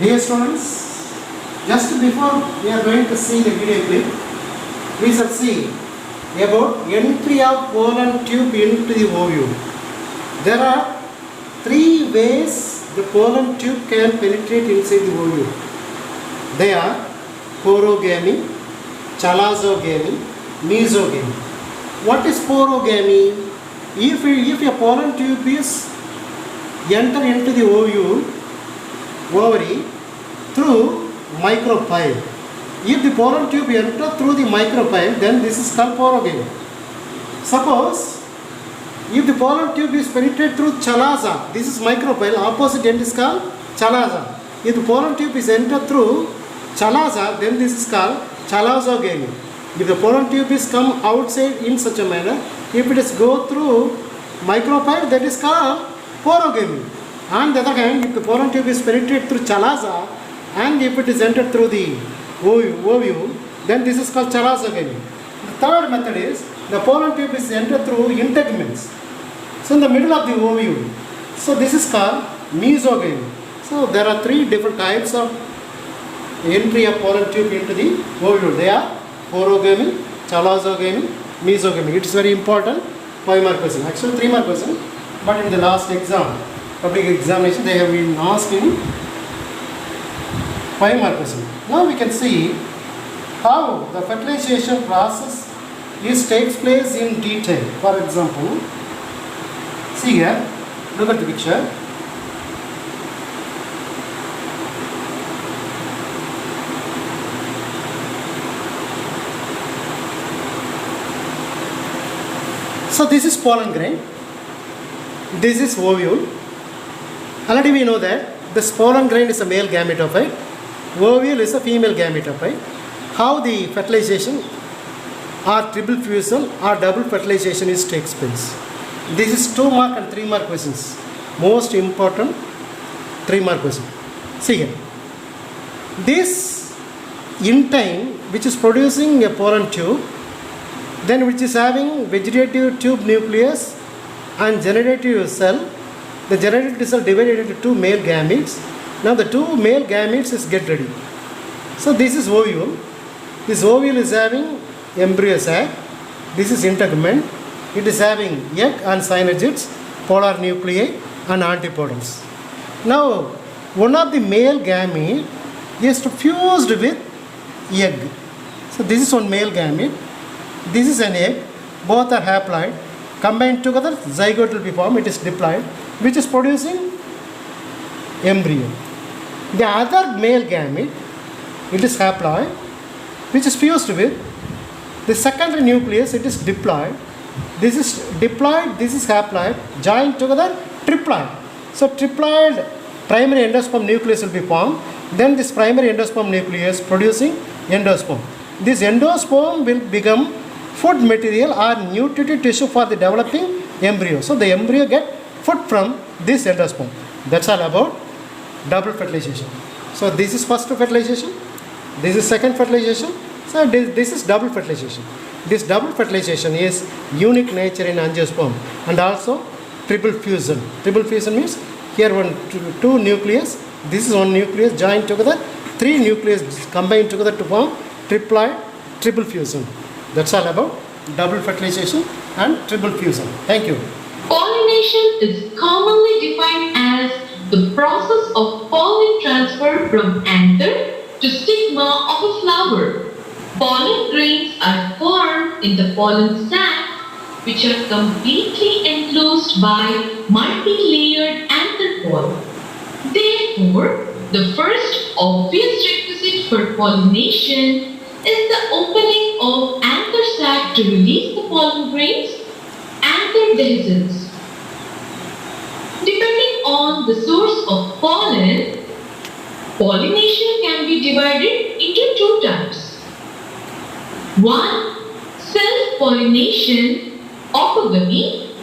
Dear students, just before we are going to see the video clip, we shall see about entry of pollen tube into the ovule. There are three ways the pollen tube can penetrate inside the ovule. They are porogamy, chalazogamy, mesogamy. What is porogamy? If a pollen tube is enter into the ovary through micropyle. If the pollen tube enter through the micropyle, then this is called porogamy. Suppose if the pollen tube is penetrated through chalaza, this is micropyle, opposite end is called chalaza. If the pollen tube is entered through chalaza, then this is called chalazogamy. If the pollen tube is come outside in such a manner, if it is go through micropyle, that is called porogamy. On the other hand, if the pollen tube is penetrated through chalaza and if it is entered through the ovule, then this is called chalazogamy. The third method is the pollen tube is entered through integuments. So in the middle of the ovule. So this is called mesogamy. So there are three different types of entry of pollen tube into the ovule. They are porogamy, chalazogamy, mesogamy. It is very important. 5 mark question. Actually 3 mark question. But in the last exam, public examination, they have been asking 5 mark question. Now we can see how the fertilization process takes place in detail. For example, see here, look at the picture. So this is pollen grain. This is ovule. Already we know that this pollen grain is a male gametophyte. Ovule is a female gametophyte. How the fertilization or triple fusion or double fertilization takes place. This is 2 mark and 3 mark questions. Most important 3 mark question. See here. This intine which is producing a pollen tube, then which is having vegetative tube nucleus and generative cell. The generative cell divided into 2 male gametes. Now the 2 male gametes is get ready. So this is ovule. This ovule is having embryo sac. This is integument. It is having egg and synergids, polar nuclei and antipodals. Now one of the male gamete is fused with egg. So this is one male gamete. This is an egg. Both are haploid. Combined together, zygote will be formed. It is diploid, which is producing embryo. The other male gamete, it is haploid, which is fused with the secondary nucleus. It is diploid. This is diploid, this is haploid, joined together triploid. So triploid primary endosperm nucleus will be formed. Then this primary endosperm nucleus producing endosperm. This endosperm will become food material or nutritive tissue for the developing embryo. So the embryo get food from this endosperm. That's all about double fertilization. So this is first fertilization. This is second fertilization. So this is double fertilization. This double fertilization is unique nature in angiosperm and also triple fusion. Triple fusion means here two nucleus. This is one nucleus joined together. 3 nucleus combined together to form triploid triple fusion. That's all about double fertilization and triple fusion. Thank you. Pollination is commonly defined as the process of pollen transfer from anther to stigma of a flower. Pollen grains are formed in the pollen sac, which are completely enclosed by multi-layered anther pollen. Therefore, the first obvious requisite for pollination is the opening of anther sac to release the pollen grains, anther dehiscence. Depending on the source of pollen, pollination can be divided into 2 types. 1. Self-pollination, autogamy.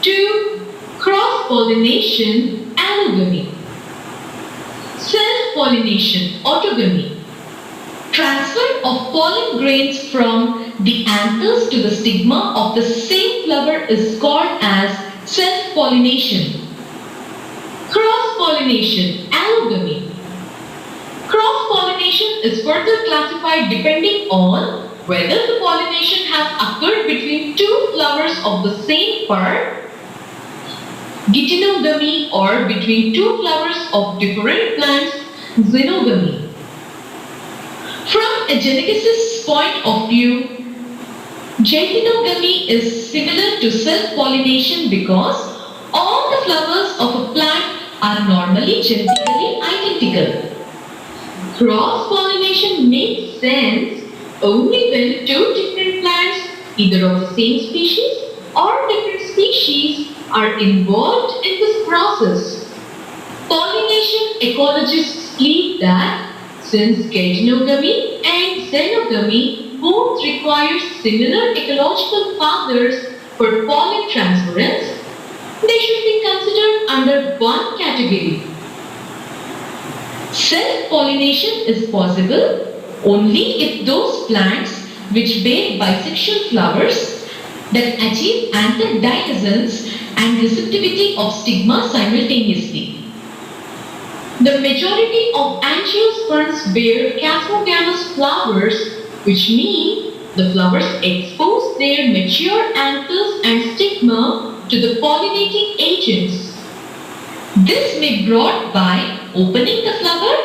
2. Cross-pollination, allogamy. Self-pollination, autogamy. Transfer of pollen grains from the anthers to the stigma of the same flower is called as self-pollination. Cross-pollination, allogamy. pollination is further classified depending on whether the pollination has occurred between two flowers of the same part, geitonogamy, or between two flowers of different plants, xenogamy. From a geneticist's point of view, geitonogamy is similar to self-pollination because all the flowers of a plant are normally genetically identical. Cross-pollination makes sense only when two different plants, either of the same species or different species, are involved in this process. Pollination ecologists believe that since geitonogamy and xenogamy both require similar ecological fathers for pollen transference, they should be considered under one category. Self-pollination is possible only if those plants which bear bisexual flowers that achieve anther dinescence and receptivity of stigma simultaneously. The majority of angiosperms bear casmogamous flowers, which mean the flowers expose their mature anthers and stigma to the pollinating agents. This may be brought by opening the flower,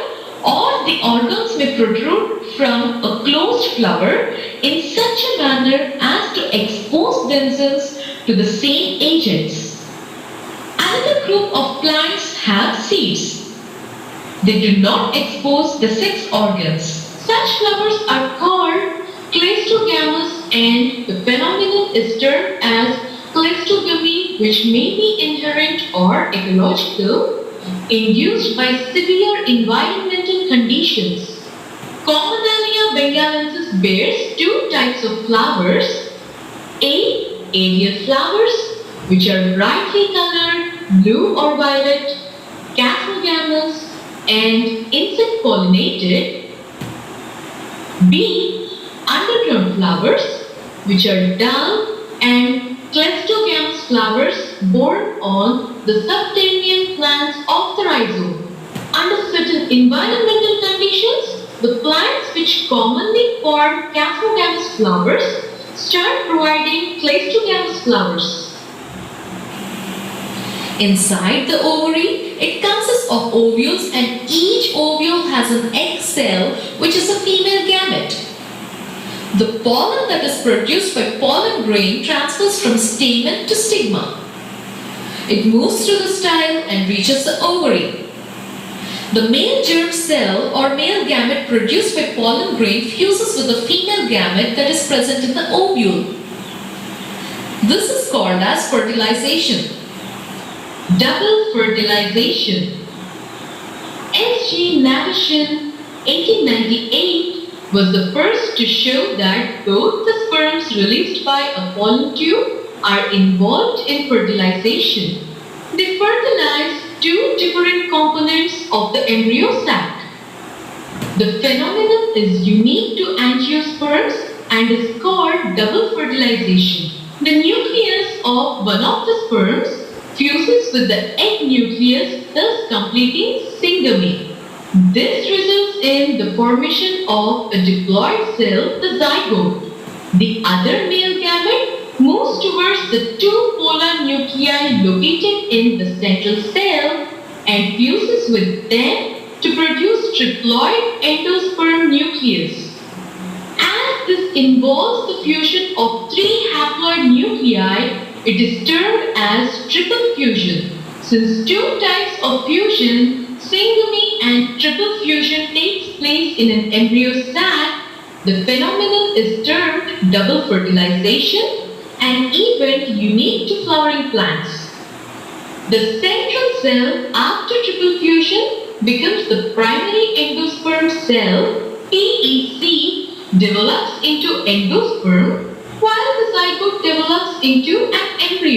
or the organs may protrude from a closed flower in such a manner as to expose themselves to the same agents. Another group of plants have seeds. They do not expose the sex organs. Such flowers are called cleistogamous, and the phenomenon is termed as cleistogamy, which may be inherent or ecological, induced by severe environmental conditions. Commonalia bengalensis bears two types of flowers: A. Aerial flowers, which are brightly colored blue or violet, casmogamous, and insect pollinated. B. Underground flowers, which are dull and cleistogamous flowers borne on the subterranean plants of the rhizome. Under certain environmental conditions, the plants which commonly form casmogamous flowers start providing cleistogamous flowers. Inside the ovary, it consists of ovules, and each ovule has an egg cell which is a female gamete. The pollen that is produced by pollen grain transfers from stamen to stigma. It moves through the style and reaches the ovary. The male germ cell or male gamete produced by pollen grain fuses with the female gamete that is present in the ovule. This is called as fertilization. Double fertilization. S.G. Navashin, 1898, was the first to show that both the sperms released by a pollen tube are involved in fertilization. They fertilize two different components of the embryo sac. The phenomenon is unique to angiosperms and is called double fertilization. The nucleus of one of the sperms fuses with the egg nucleus, thus completing syngamy. This results in the formation of a diploid cell, the zygote. The other male gamete moves towards the two polar nuclei located in the central cell and fuses with them to produce triploid endosperm nucleus. As this involves the fusion of three haploid nuclei, it is termed as triple fusion. Since two types of fusion, syngamy and triple fusion, takes place in an embryo sac, the phenomenon is termed double fertilization, an event unique to flowering plants. The central cell after triple fusion becomes the primary endosperm cell, PEC, develops into endosperm, while the zygote develops into an embryo.